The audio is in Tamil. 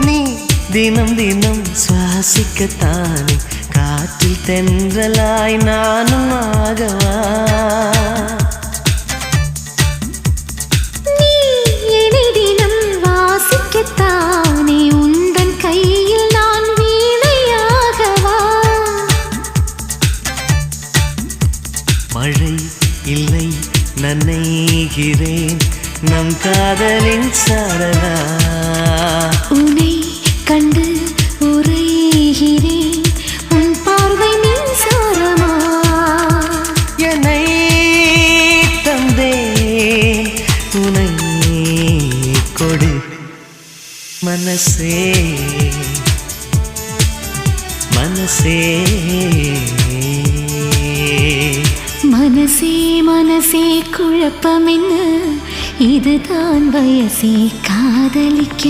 நீ தினம் தினம் சுவாசிக்கத்தானே காற்றில் தென்றலாய் நானும் ஆகவா நீ என்னை தினம் வாசிக்கத்தானே உந்தன் கையில் நான் வீணையாகவா மழை இல்லை நனைகிறேன் நம் காதலின் சாரலா உன்னை கண்டு உரைகிறேன் உன் பார்வை மின்சாரமா என்னை தந்தேன் உனை கொடு மனசே மனசே மனசே மனசே குழப்பம் என்ன இதுதான் வயசே காதலிக்க